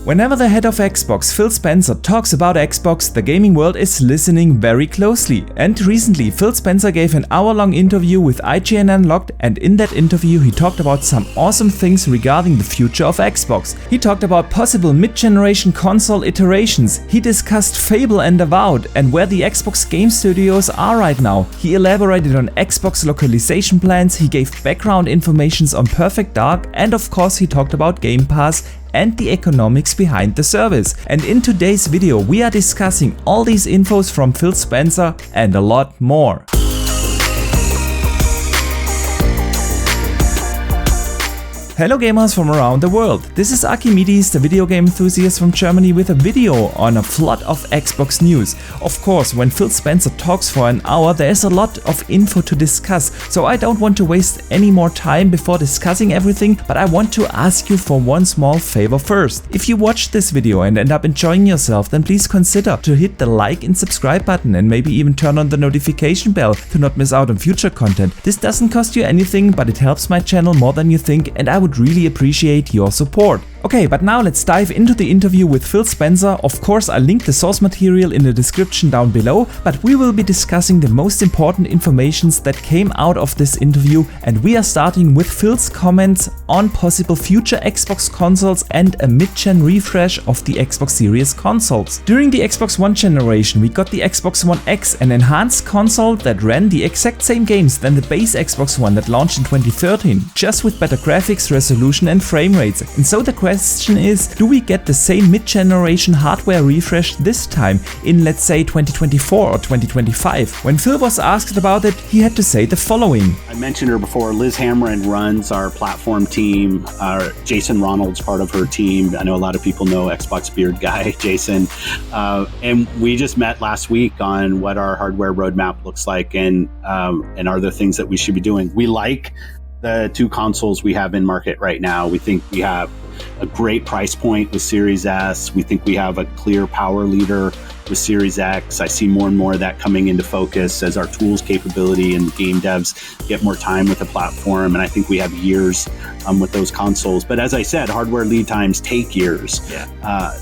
Whenever the head of Xbox, Phil Spencer, talks about Xbox, the gaming world is listening very closely. And recently, Phil Spencer gave an hour-long interview with IGN Unlocked, and in that interview he talked about some awesome things regarding the future of Xbox. He talked about possible mid-generation console iterations, he discussed Fable and Avowed, and where the Xbox game studios are right now. He elaborated on Xbox localization plans, he gave background information on Perfect Dark, and of course he talked about Gamepass and the economics behind the service. And in today's video we are discussing all these infos from Phil Spencer and a lot more. Hello gamers from around the world, this is Archimedes, the video game enthusiast from Germany, with a video on a flood of Xbox news. Of course, when Phil Spencer talks for an hour there is a lot of info to discuss, so I don't want to waste any more time before discussing everything, but I want to ask you for one small favor first. If you watch this video and end up enjoying yourself, then please consider to hit the like and subscribe button and maybe even turn on the notification bell to not miss out on future content. This doesn't cost you anything, but it helps my channel more than you think, and I would really appreciate your support. Okay, but now let's dive into the interview with Phil Spencer. Of course, I'll link the source material in the description down below, but we will be discussing the most important informations that came out of this interview, and we are starting with Phil's comments on possible future Xbox consoles and a mid-gen refresh of the Xbox Series consoles. During the Xbox One generation, we got the Xbox One X, an enhanced console that ran the exact same games than the base Xbox One that launched in 2013, just with better graphics, resolution and frame rates. And so the question is, do we get the same mid-generation hardware refresh this time in, let's say, 2024 or 2025? When Phil was asked about it, he had to say the following. I mentioned her before, Liz Hamren runs our platform team. Jason Ronald's part of her team. I know a lot of people know Xbox Beard Guy, Jason. And we just met last week on what our hardware roadmap looks like and are there things that we should be doing. We like the two consoles we have in market right now. We think we have a great price point with Series S. We think we have a clear power leader with Series X. I see more and more of that coming into focus as our tools capability and game devs get more time with the platform. And I think we have years with those consoles. But as I said, hardware lead times take years.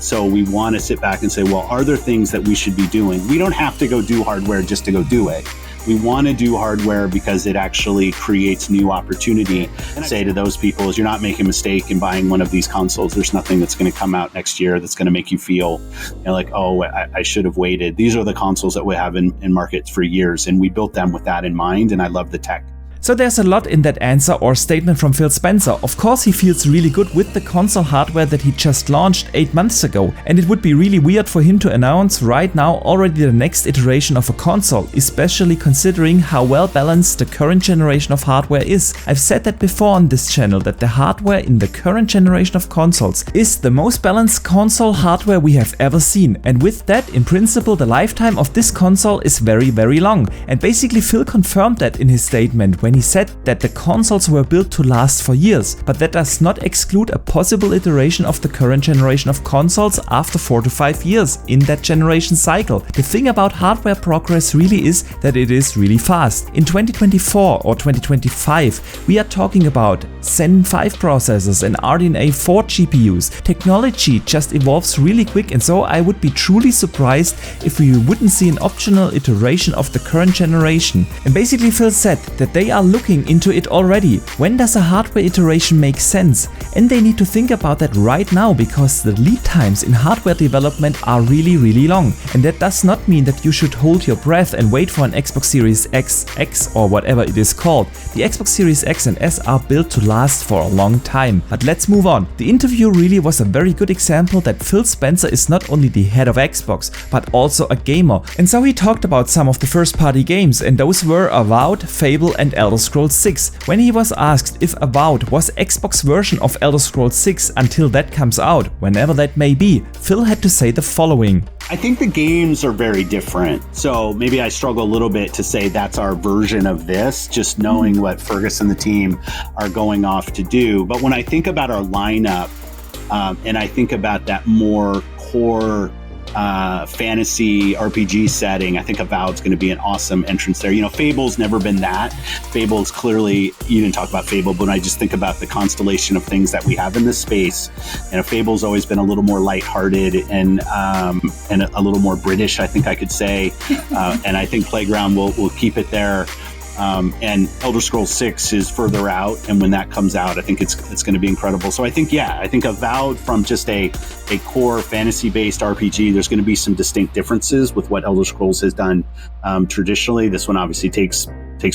So we want to sit back and say, well, are there things that we should be doing? We don't have to go do hardware just to go do it. We want to do hardware because it actually creates new opportunity. And I say to those people is you're not making a mistake in buying one of these consoles. There's nothing that's going to come out next year that's going to make you feel like, oh, I should have waited. These are the consoles that we have in market for years, and we built them with that in mind, and I love the tech. So there's a lot in that answer or statement from Phil Spencer. Of course he feels really good with the console hardware that he just launched 8 months ago, and it would be really weird for him to announce right now already the next iteration of a console, especially considering how well balanced the current generation of hardware is. I've said that before on this channel, that the hardware in the current generation of consoles is the most balanced console hardware we have ever seen, and with that, in principle, the lifetime of this console is very, very long. And basically Phil confirmed that in his statement when he said that the consoles were built to last for years, but that does not exclude a possible iteration of the current generation of consoles after 4 to 5 years in that generation cycle. The thing about hardware progress really is that it is really fast. In 2024 or 2025 we are talking about Zen 5 processors and RDNA 4 GPUs. Technology just evolves really quick, and so I would be truly surprised if we wouldn't see an optional iteration of the current generation. And basically Phil said that they are looking into it already. When does a hardware iteration make sense? And they need to think about that right now, because the lead times in hardware development are really, really long. And that does not mean that you should hold your breath and wait for an Xbox Series X or whatever it is called. The Xbox Series X and S are built to last for a long time. But let's move on. The interview really was a very good example that Phil Spencer is not only the head of Xbox, but also a gamer. And so he talked about some of the first party games, and those were Avowed, Fable and Elder Scrolls 6. When he was asked if Avowed was Xbox version of Elder Scrolls 6 until that comes out, whenever that may be, Phil had to say the following. I think the games are very different. So maybe I struggle a little bit to say that's our version of this, just knowing what Fergus and the team are going off to do. But when I think about our lineup, and I think about that more core fantasy RPG setting, I think Avowed's going to be an awesome entrance there. You know, Fable's never been that. Fable is clearly, you didn't talk about Fable, but when I just think about the constellation of things that we have in this space, you know, Fable's always been a little more lighthearted and a little more British, I think I could say. And I think Playground will keep it there. And Elder Scrolls 6 is further out, and when that comes out, I think it's going to be incredible. So I think Avowed, from just a core fantasy-based RPG, there's going to be some distinct differences with what Elder Scrolls has done traditionally. This one obviously takes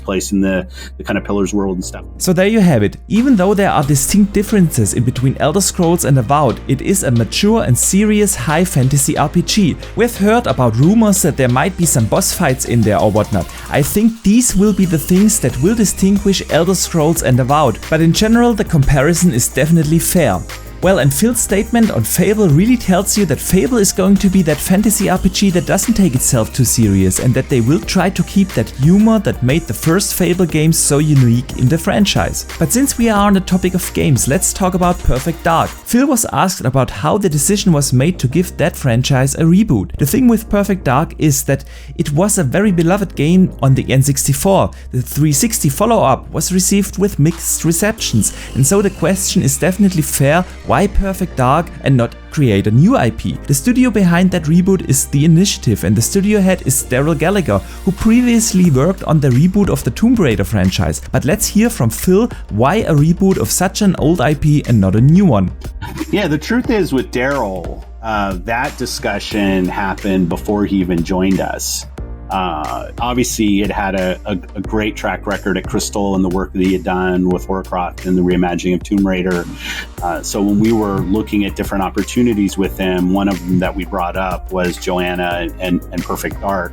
place in the kind of Pillars world and stuff. So there you have it. Even though there are distinct differences in between Elder Scrolls and Avowed, it is a mature and serious high fantasy RPG. We've heard about rumors that there might be some boss fights in there or whatnot. I think these will be the things that will distinguish Elder Scrolls and Avowed, but in general the comparison is definitely fair. Well, and Phil's statement on Fable really tells you that Fable is going to be that fantasy RPG that doesn't take itself too serious, and that they will try to keep that humor that made the first Fable games so unique in the franchise. But since we are on the topic of games, let's talk about Perfect Dark. Phil was asked about how the decision was made to give that franchise a reboot. The thing with Perfect Dark is that it was a very beloved game on the N64. The 360 follow-up was received with mixed receptions, and so the question is definitely fair. Why Perfect Dark and not create a new IP? The studio behind that reboot is The Initiative, and the studio head is Daryl Gallagher, who previously worked on the reboot of the Tomb Raider franchise. But let's hear from Phil why a reboot of such an old IP and not a new one. Yeah, the truth is with Daryl, that discussion happened before he even joined us. Obviously, it had a great track record at Crystal and the work that he had done with Warcraft and the reimagining of Tomb Raider. So when we were looking at different opportunities with him, one of them that we brought up was Joanna and Perfect Dark.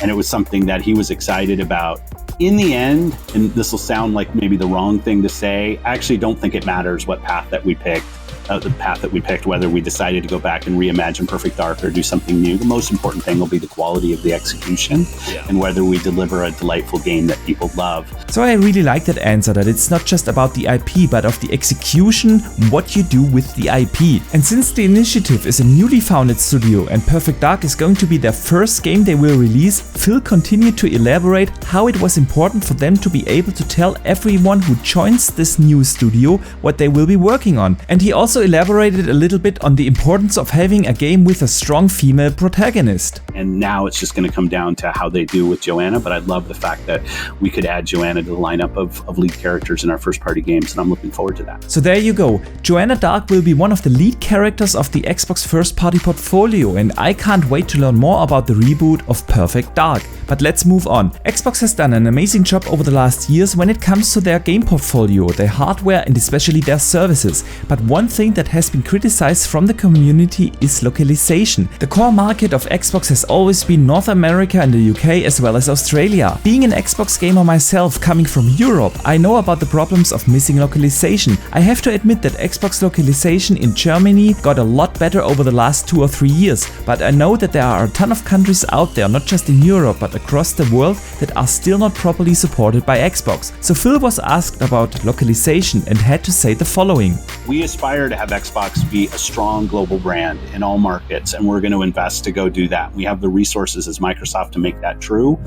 And it was something that he was excited about. In the end, and this will sound like maybe the wrong thing to say, I actually don't think it matters what path that we picked. Whether we decided to go back and reimagine Perfect Dark or do something new. The most important thing will be the quality of the execution and whether we deliver a delightful game that people love. So I really like that answer, that it's not just about the IP, but of the execution, what you do with the IP. And since The Initiative is a newly founded studio and Perfect Dark is going to be their first game they will release, Phil continued to elaborate how it was important for them to be able to tell everyone who joins this new studio what they will be working on. And he also elaborated a little bit on the importance of having a game with a strong female protagonist. And now it's just going to come down to how they do with Joanna, but I love the fact that we could add Joanna to the lineup of lead characters in our first party games, and I'm looking forward to that. So there you go. Joanna Dark will be one of the lead characters of the Xbox first party portfolio, and I can't wait to learn more about the reboot of Perfect Dark. But let's move on. Xbox has done an amazing job over the last years when it comes to their game portfolio, their hardware and especially their services. But one thing that has been criticized from the community is localization. The core market of Xbox has always been North America and the UK as well as Australia. Being an Xbox gamer myself, coming from Europe, I know about the problems of missing localization. I have to admit that Xbox localization in Germany got a lot better over the last 2 or 3 years, but I know that there are a ton of countries out there, not just in Europe but across the world, that are still not properly supported by Xbox. So Phil was asked about localization and had to say the following. We aspire to have Xbox be a strong global brand in all markets, and we're going to invest to go do that. We have the resources as Microsoft to make that true.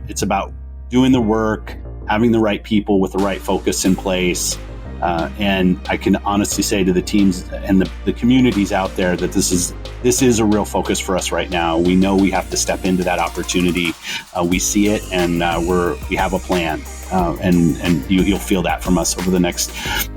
It's about doing the work, having the right people with the right focus in place. And I can honestly say to the teams and the communities out there that this is a real focus for us right now. We know we have to step into that opportunity. We see it, and we have a plan. And you'll feel that from us over the next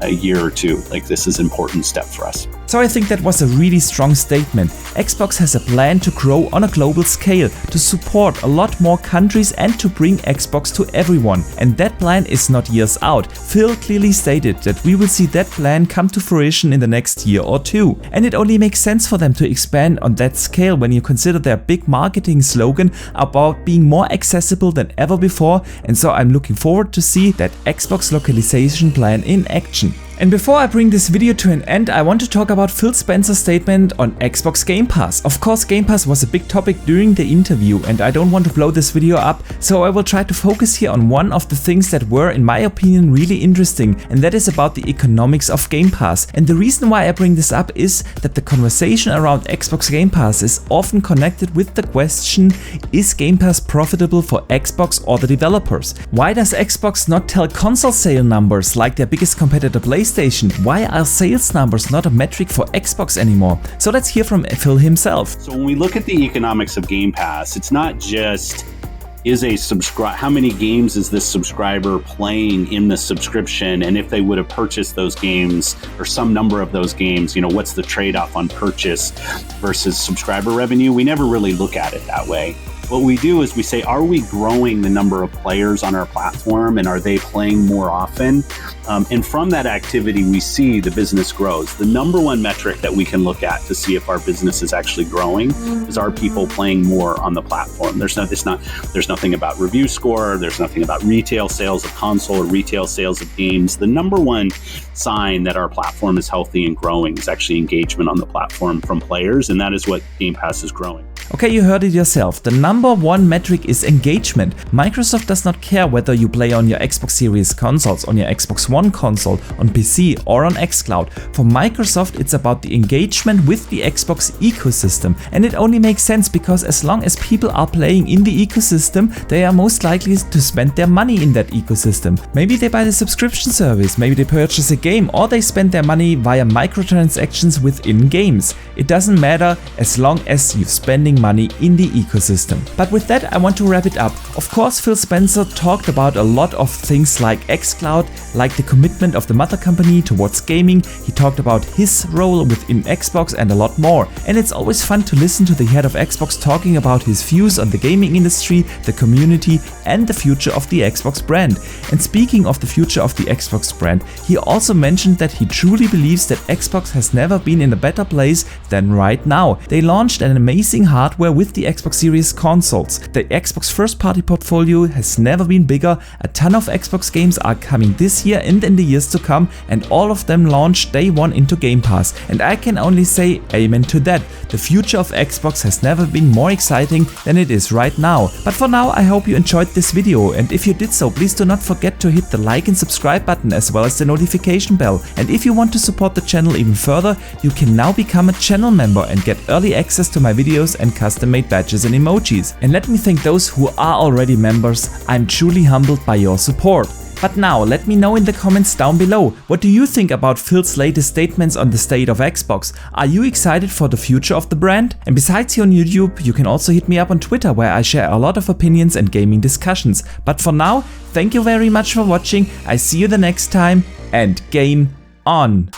year or two. Like, this is an important step for us. So I think that was a really strong statement. Xbox has a plan to grow on a global scale, to support a lot more countries and to bring Xbox to everyone. And that plan is not years out. Phil clearly stated that we will see that plan come to fruition in the next year or two. And it only makes sense for them to expand on that scale when you consider their big marketing slogan about being more accessible than ever before. And so I'm looking forward to see that Xbox localization plan in action. And before I bring this video to an end, I want to talk about Phil Spencer's statement on Xbox Game Pass. Of course, Game Pass was a big topic during the interview, and I don't want to blow this video up, so I will try to focus here on one of the things that were, in my opinion, really interesting, and that is about the economics of Game Pass. And the reason why I bring this up is that the conversation around Xbox Game Pass is often connected with the question, is Game Pass profitable for Xbox or the developers? Why does Xbox not tell console sale numbers like their biggest competitor PlayStation? Why are sales numbers not a metric for Xbox anymore? So let's hear from Phil himself. So when we look at the economics of Game Pass, it's not just how many games is this subscriber playing in the subscription, and if they would have purchased those games or some number of those games, what's the trade-off on purchase versus subscriber revenue? We never really look at it that way. What we do is we say, are we growing the number of players on our platform, and are they playing more often? And from that activity, we see the business grows. The number one metric that we can look at to see if our business is actually growing is, are people playing more on the platform? There's nothing about review score. There's nothing about retail sales of console or retail sales of games. The number one sign that our platform is healthy and growing is actually engagement on the platform from players, and that is what Game Pass is growing. Okay, you heard it yourself. The number one metric is engagement. Microsoft does not care whether you play on your Xbox Series consoles, on your Xbox One console, on PC or on Xcloud. For Microsoft, it's about the engagement with the Xbox ecosystem. And it only makes sense because as long as people are playing in the ecosystem, they are most likely to spend their money in that ecosystem. Maybe they buy the subscription service, maybe they purchase a game, or they spend their money via microtransactions within games. It doesn't matter as long as you're spending money in the ecosystem. But with that, I want to wrap it up. Of course, Phil Spencer talked about a lot of things like Xcloud, like the commitment of the mother company towards gaming. He talked about his role within Xbox and a lot more. And it's always fun to listen to the head of Xbox talking about his views on the gaming industry, the community, and the future of the Xbox brand. And speaking of the future of the Xbox brand, he also mentioned that he truly believes that Xbox has never been in a better place than right now. They launched an amazing hardware with the Xbox Series consoles. The Xbox first-party portfolio has never been bigger. A ton of Xbox games are coming this year and in the years to come, and all of them launched day one into Game Pass. And I can only say amen to that. The future of Xbox has never been more exciting than it is right now. But for now, I hope you enjoyed this video, and if you did so, please do not forget to hit the like and subscribe button as well as the notification bell. And if you want to support the channel even further, you can now become a channel member and get early access to my videos and custom-made badges and emojis. And let me thank those who are already members. I'm truly humbled by your support. But now, let me know in the comments down below, what do you think about Phil's latest statements on the state of Xbox? Are you excited for the future of the brand? And besides here on YouTube, you can also hit me up on Twitter, where I share a lot of opinions and gaming discussions. But for now, thank you very much for watching, I see you the next time, and game on!